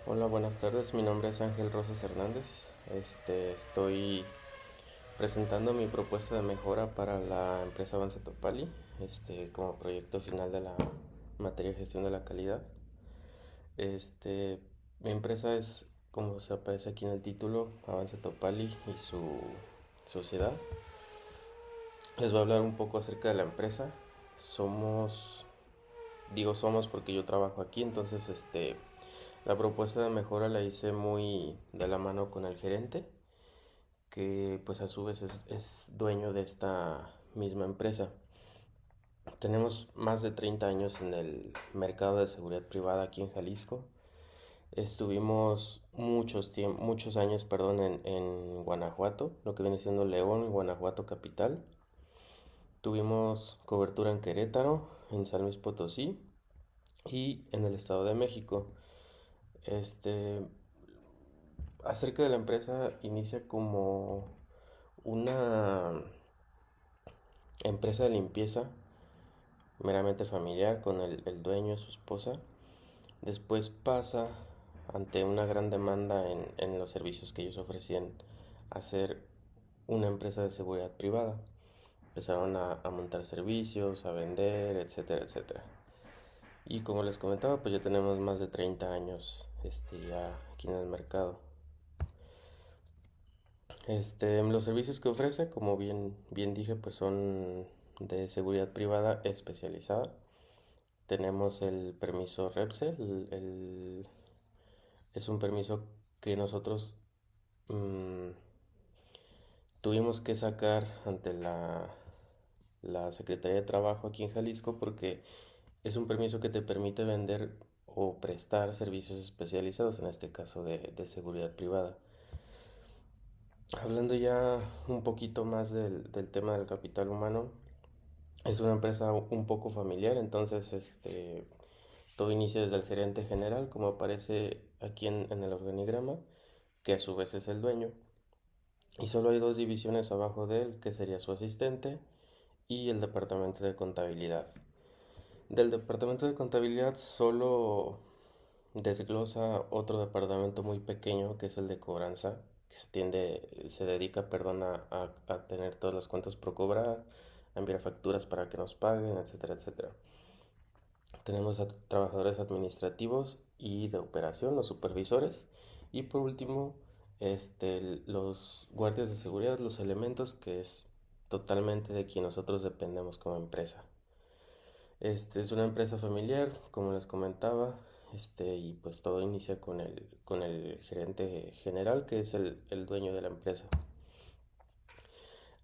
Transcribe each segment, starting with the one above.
Hola, buenas tardes. Mi nombre es Ángel Rosas Hernández. Estoy presentando mi propuesta de mejora para la empresa Avance Topali, como proyecto final de la materia de gestión de la calidad. Este, Mi empresa es, como se aparece aquí en el título, Avance Topali y su sociedad. Les voy a hablar un poco acerca de la empresa. Somos, digo somos porque yo trabajo aquí, entonces la propuesta de mejora la hice muy de la mano con el gerente, que pues a su vez es dueño de esta misma empresa. Tenemos más de 30 años en el mercado de seguridad privada aquí en Jalisco. Estuvimos muchos años, perdón, en Guanajuato, lo que viene siendo León, Guanajuato capital. Tuvimos cobertura en Querétaro, en San Luis Potosí y en el Estado de México. Este, Acerca de la empresa, inicia como una empresa de limpieza meramente familiar con el dueño y su esposa. Después pasa, ante una gran demanda en los servicios que ellos ofrecían, a ser una empresa de seguridad privada. Empezaron a montar servicios, a vender, etcétera, etcétera. Y como les comentaba, pues ya tenemos más de 30 años ya aquí en el mercado. Los servicios que ofrece, como bien dije, pues son de seguridad privada especializada. Tenemos el permiso REPSE, es un permiso que nosotros mm, tuvimos que sacar ante la Secretaría de Trabajo aquí en Jalisco porque es un permiso que te permite vender o prestar servicios especializados, en este caso de seguridad privada. Hablando ya un poquito más del tema del capital humano, es una empresa un poco familiar, entonces todo inicia desde el gerente general, como aparece aquí en el organigrama, que a su vez es el dueño. Y solo hay dos divisiones abajo de él, que sería su asistente y el departamento de contabilidad. Del departamento de contabilidad solo desglosa otro departamento muy pequeño, que es el de cobranza, que se dedica, perdón, a tener todas las cuentas por cobrar, a enviar facturas para que nos paguen, etcétera, etcétera. Tenemos a trabajadores administrativos y de operación, los supervisores. Y por último, los guardias de seguridad, los elementos, que es totalmente de quien nosotros dependemos como empresa. Es una empresa familiar, como les comentaba, y pues todo inicia con el gerente general, que es el dueño de la empresa.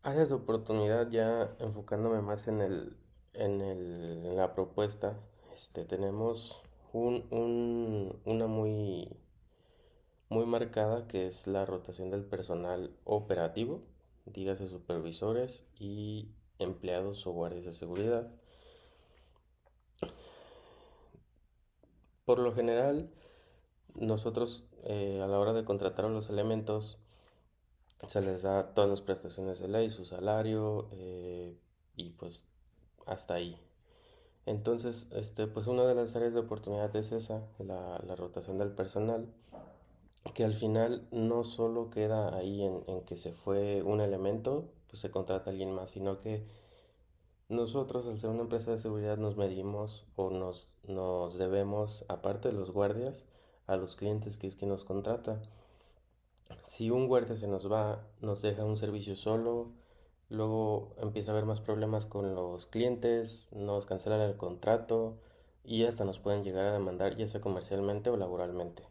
Áreas de oportunidad, ya enfocándome más en la propuesta, tenemos una muy marcada, que es la rotación del personal operativo, dígase supervisores y empleados o guardias de seguridad. Por lo general, nosotros, a la hora de contratar a los elementos, se les da todas las prestaciones de ley, su salario, y pues hasta ahí. Entonces, pues una de las áreas de oportunidad es esa, la rotación del personal, que al final no solo queda ahí en que se fue un elemento, pues se contrata a alguien más, sino que nosotros, al ser una empresa de seguridad, nos medimos o nos debemos, aparte de los guardias, a los clientes, que es quien nos contrata. Si un guardia se nos va, nos deja un servicio solo, luego empieza a haber más problemas con los clientes, nos cancelan el contrato y hasta nos pueden llegar a demandar, ya sea comercialmente o laboralmente.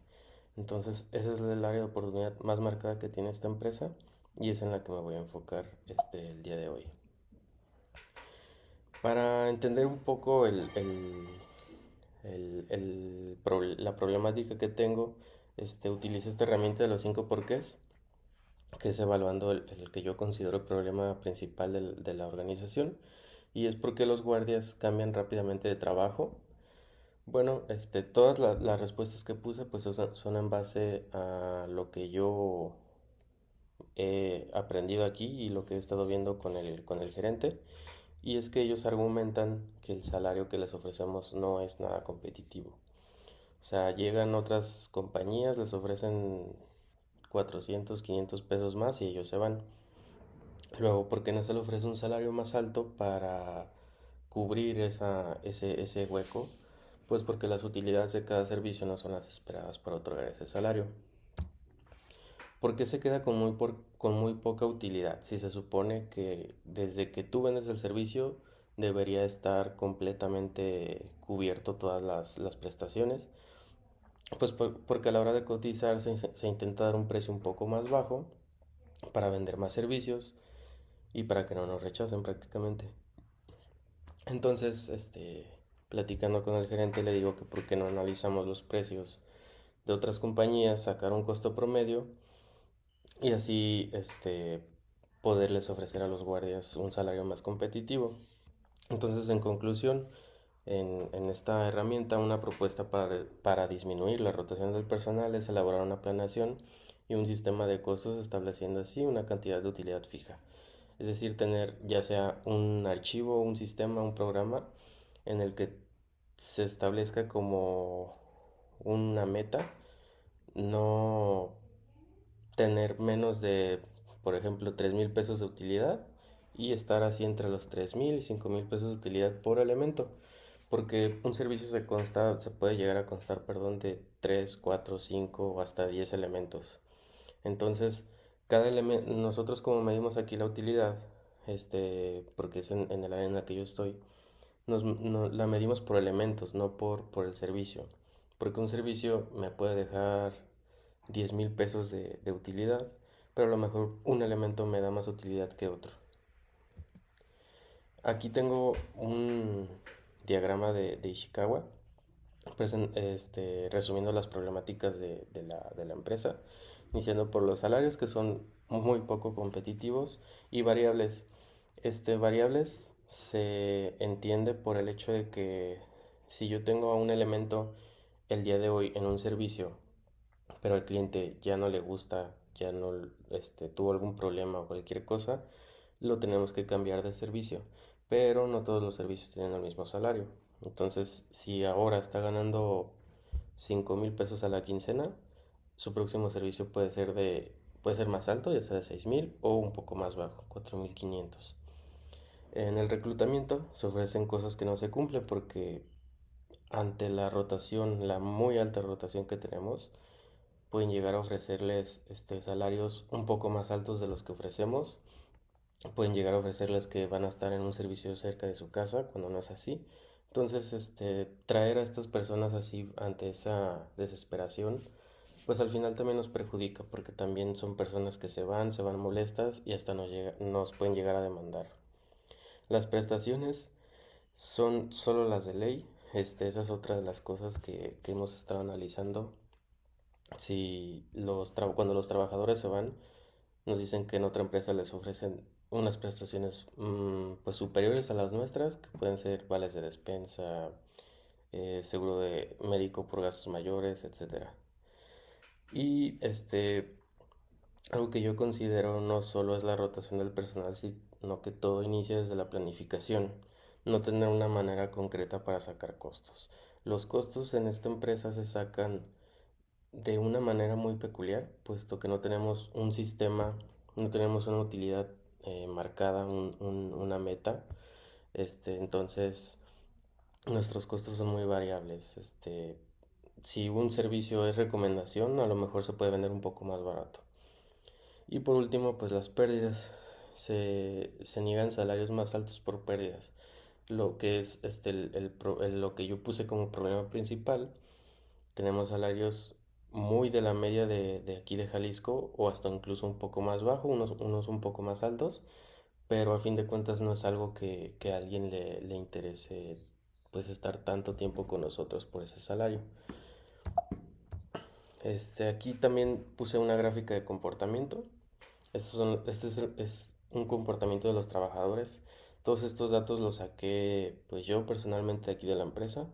Entonces, esa es el área de oportunidad más marcada que tiene esta empresa y es en la que me voy a enfocar el día de hoy. Para entender un poco la problemática que tengo, utilicé esta herramienta de los 5 porqués, que es evaluando el que yo considero el problema principal de la organización, y es porque los guardias cambian rápidamente de trabajo. Bueno, todas las respuestas que puse pues son en base a lo que yo he aprendido aquí y lo que he estado viendo con el gerente, y es que ellos argumentan que el salario que les ofrecemos no es nada competitivo. O sea, llegan otras compañías, les ofrecen 400, 500 pesos más y ellos se van. Luego, ¿por qué no se le ofrece un salario más alto para cubrir ese hueco? Pues porque las utilidades de cada servicio no son las esperadas para otorgar ese salario. ¿Por qué se queda con muy poca utilidad? Si se supone que desde que tú vendes el servicio debería estar completamente cubierto todas las prestaciones. Pues porque a la hora de cotizar se intenta dar un precio un poco más bajo para vender más servicios y para que no nos rechacen prácticamente. Entonces, platicando con el gerente le digo que por qué no analizamos los precios de otras compañías, sacar un costo promedio y así, poderles ofrecer a los guardias un salario más competitivo. Entonces, en conclusión, en esta herramienta, una propuesta para disminuir la rotación del personal es elaborar una planeación y un sistema de costos estableciendo así una cantidad de utilidad fija. Es decir, tener ya sea un archivo, un sistema, un programa en el que se establezca como una meta, no tener menos de, por ejemplo, 3,000 pesos de utilidad y estar así entre los 3,000 y 5,000 pesos de utilidad por elemento. Porque un servicio se puede llegar a constar, perdón, de 3 4 5 o hasta 10 elementos. Entonces, cada elemento, nosotros como medimos aquí la utilidad, porque es en el área en la que yo estoy, la medimos por elementos, no por el servicio. Porque un servicio me puede dejar 10,000 pesos de utilidad, pero a lo mejor un elemento me da más utilidad que otro. Aquí tengo un diagrama de Ishikawa, resumiendo las problemáticas de la empresa, iniciando por los salarios que son muy poco competitivos y variables. Variables se entiende por el hecho de que si yo tengo a un elemento el día de hoy en un servicio, pero al cliente ya no le gusta, ya no, tuvo algún problema o cualquier cosa, lo tenemos que cambiar de servicio. Pero no todos los servicios tienen el mismo salario. Entonces, si ahora está ganando 5,000 pesos a la quincena, su próximo servicio puede ser más alto, ya sea de 6,000 o un poco más bajo, 4,500. En el reclutamiento se ofrecen cosas que no se cumplen porque ante la rotación, la muy alta rotación que tenemos, pueden llegar a ofrecerles salarios un poco más altos de los que ofrecemos. Pueden llegar a ofrecerles que van a estar en un servicio cerca de su casa cuando no es así. Entonces, traer a estas personas así ante esa desesperación, pues al final también nos perjudica porque también son personas que se van molestas y hasta nos pueden llegar a demandar. Las prestaciones son solo las de ley. Esa es otra de las cosas que hemos estado analizando. Si cuando los trabajadores se van, nos dicen que en otra empresa les ofrecen unas prestaciones pues superiores a las nuestras, que pueden ser vales de despensa, seguro de médico por gastos mayores, etcétera. Y algo que yo considero no solo es la rotación del personal, sino que todo inicia desde la planificación, no tener una manera concreta para sacar costos. Los costos en esta empresa se sacan de una manera muy peculiar, puesto que no tenemos un sistema, no tenemos una utilidad marcada, una meta. Entonces, nuestros costos son muy variables. Si un servicio es recomendación, a lo mejor se puede vender un poco más barato. Y por último, pues las pérdidas. Se niegan salarios más altos por pérdidas. Lo que es lo que yo puse como problema principal. Tenemos salarios muy de la media de aquí de Jalisco o hasta incluso un poco más bajo, unos un poco más altos, pero a fin de cuentas no es algo que a alguien le interese pues estar tanto tiempo con nosotros por ese salario. Aquí también puse una gráfica de comportamiento. Es un comportamiento de los trabajadores. Todos estos datos los saqué pues yo personalmente aquí de la empresa.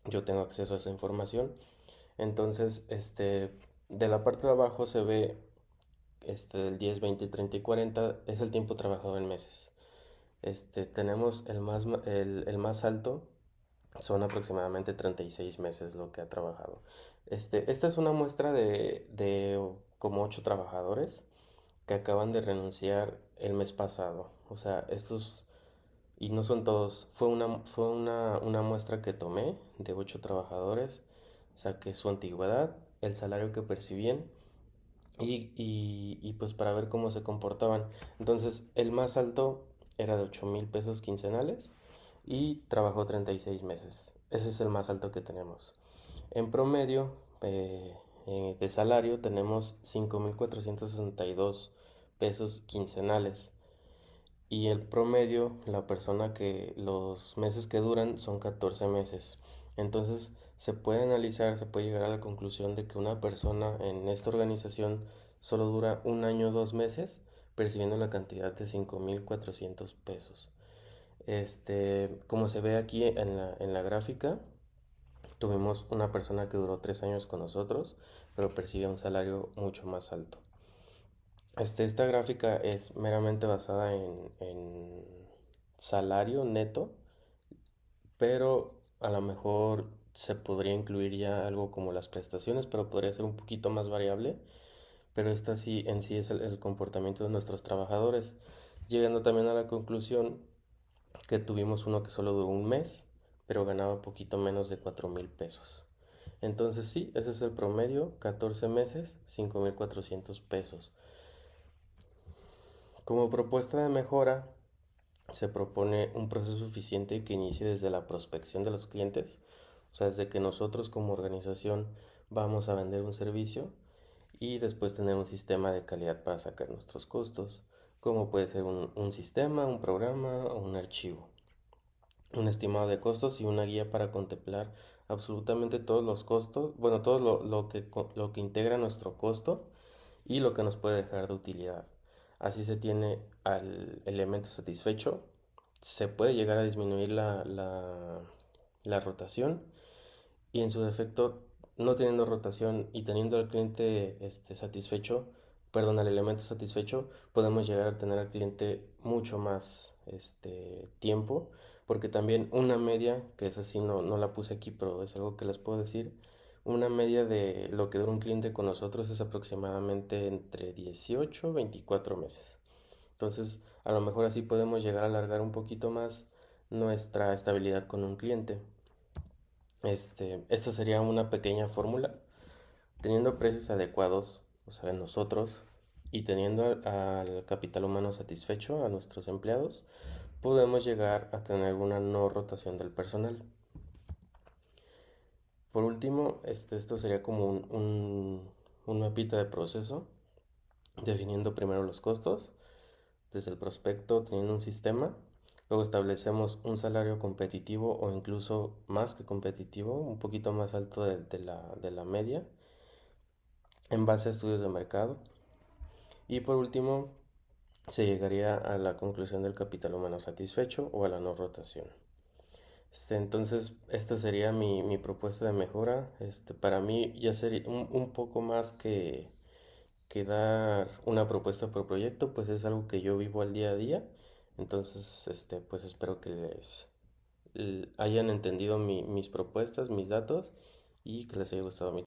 Yo tengo acceso a esa información. Entonces, de la parte de abajo se ve del 10, 20, 30 y 40 es el tiempo trabajado en meses. Tenemos el más alto Son aproximadamente 36 meses lo que ha trabajado. Esta es una muestra de como 8 trabajadores que acaban de renunciar el mes pasado. O sea, estos, y no son todos, fue una muestra que tomé de 8 trabajadores, saqué su antigüedad, el salario que percibían y pues para ver cómo se comportaban. Entonces, el más alto era de 8,000 pesos quincenales y trabajó 36 meses. Ese es el más alto que tenemos. En promedio de salario tenemos 5,462 pesos quincenales. Y el promedio, la persona que los meses que duran son 14 meses. Entonces se puede analizar, se puede llegar a la conclusión de que una persona en esta organización solo dura un año, 2 meses, percibiendo la cantidad de 5,400 pesos. Como se ve aquí en la gráfica, tuvimos una persona que duró 3 años con nosotros, pero percibía un salario mucho más alto. Esta gráfica es meramente basada en salario neto, pero a lo mejor se podría incluir ya algo como las prestaciones, pero podría ser un poquito más variable. Pero esta sí en sí es el comportamiento de nuestros trabajadores, llegando también a la conclusión que tuvimos uno que solo duró un mes, pero ganaba poquito menos de 4,000 pesos. Entonces sí, ese es el promedio, 14 meses, 5,400 pesos. Como propuesta de mejora, se propone un proceso eficiente que inicie desde la prospección de los clientes, o sea, desde que nosotros como organización vamos a vender un servicio y después tener un sistema de calidad para sacar nuestros costos, como puede ser un sistema, un programa o un archivo, un estimado de costos y una guía para contemplar absolutamente todos los costos, bueno, todo lo que integra nuestro costo y lo que nos puede dejar de utilidad. Así se tiene al elemento satisfecho, se puede llegar a disminuir la rotación y en su defecto, no teniendo rotación y teniendo al cliente satisfecho, perdón, al elemento satisfecho, podemos llegar a tener al cliente mucho más tiempo, porque también una media, que es así, no la puse aquí, pero es algo que les puedo decir, una media de lo que dura un cliente con nosotros es aproximadamente entre 18 y 24 meses. Entonces, a lo mejor así podemos llegar a alargar un poquito más nuestra estabilidad con un cliente. Esta sería una pequeña fórmula. Teniendo precios adecuados, o sea, nosotros, y teniendo al capital humano satisfecho, a nuestros empleados, podemos llegar a tener una no rotación del personal. Por último, esto sería como un mapita de proceso, definiendo primero los costos, desde el prospecto teniendo un sistema, luego establecemos un salario competitivo o incluso más que competitivo, un poquito más alto de la media, en base a estudios de mercado. Y por último, se llegaría a la conclusión del capital humano satisfecho o a la no rotación. Entonces, esta sería mi propuesta de mejora. Para mí ya sería un poco más que dar una propuesta por proyecto, pues es algo que yo vivo al día a día. Entonces, pues espero que hayan entendido mis propuestas, mis datos y que les haya gustado mi